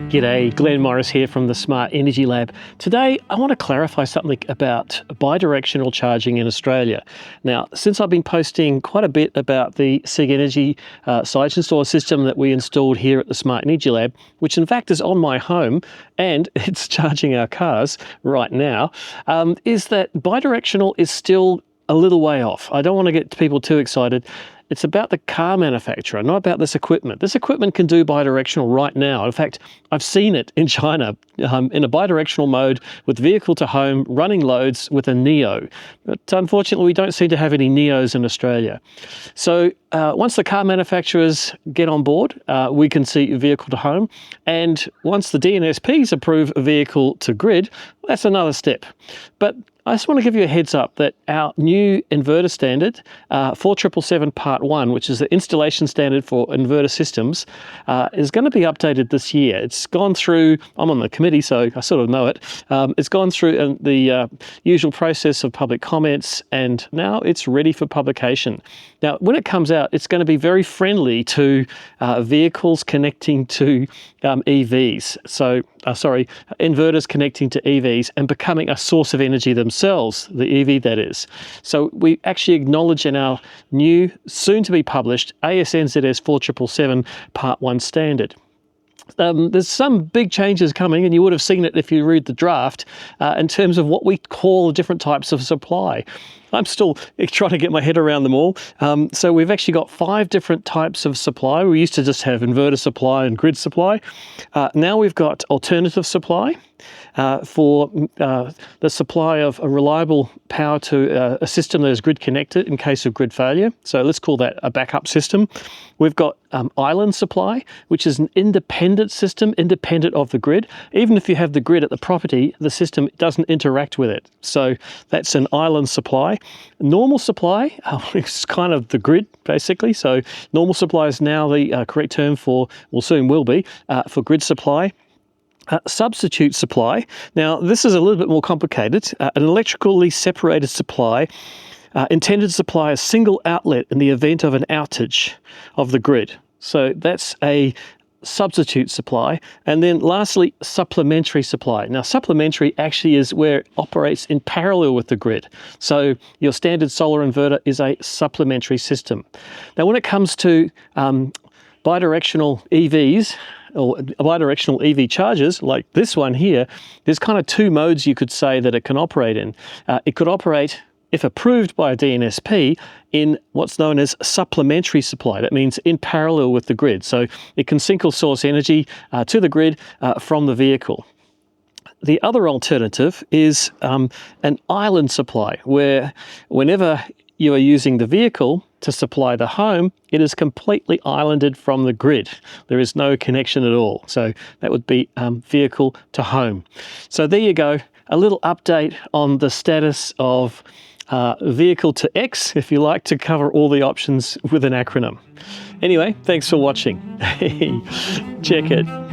G'day, Glenn Morris here from the Smart Energy Lab. Today I want to clarify something about bi-directional charging in Australia. Now, since I've been posting quite a bit about the SIG Energy site installer system that we installed here at the Smart Energy Lab, which in fact is on my home and it's charging our cars right now, is that bi-directional is still a little way off. I don't want to get people too excited. It's about the car manufacturer, not about this equipment. This equipment can do bidirectional right now. In fact, I've seen it in China in a bidirectional mode with vehicle to home running loads with a Neo. But unfortunately, we don't seem to have any Neos in Australia. So once the car manufacturers get on board, we can see vehicle to home. And once the DNSPs approve a vehicle to grid, that's another step. But I just want to give you a heads up that our new inverter standard, 4777 Part 1, which is the installation standard for inverter systems, is going to be updated this year. It's gone through, I'm on the committee, so I sort of know it. It's gone through the usual process of public comments, and now it's ready for publication. Now, when it comes out, it's going to be very friendly to vehicles connecting to EVs. So, inverters connecting to EVs and becoming a source of energy themselves, the EV that is. So we actually acknowledge in our new, soon-to-be published ASNZS 4777 Part 1 standard. There's some big changes coming, and you would have seen it if you read the draft, in terms of what we call different types of supply. I'm still trying to get my head around them all. So we've actually got 5 different types of supply. We used to just have inverter supply and grid supply. Now we've got alternative supply for the supply of a reliable power to a system that is grid connected in case of grid failure. So let's call that a backup system. We've got island supply, which is an independent system, independent of the grid. Even if you have the grid at the property, the system doesn't interact with it. So that's an island supply. Normal supply is kind of the grid, basically. So normal supply is now the correct term for, well, soon will be, for grid supply. Substitute supply. Now, this is a little bit more complicated. An electrically separated supply intended to supply a single outlet in the event of an outage of the grid. So that's a substitute supply. And then lastly, supplementary supply. Now, supplementary actually is where it operates in parallel with the grid. So your standard solar inverter is a supplementary system. Now, when it comes to bidirectional EVs, or bidirectional EV chargers like this one here, there's kind of 2 modes you could say that it can operate in. It could operate, if approved by a DNSP, in what's known as supplementary supply. That means in parallel with the grid. So it can single source energy to the grid from the vehicle. The other alternative is an island supply, where whenever you are using the vehicle to supply the home, it is completely islanded from the grid. There is no connection at all. So that would be vehicle to home. So there you go, a little update on the status of vehicle to X, if you like to cover all the options with an acronym. Anyway, thanks for watching. Check it.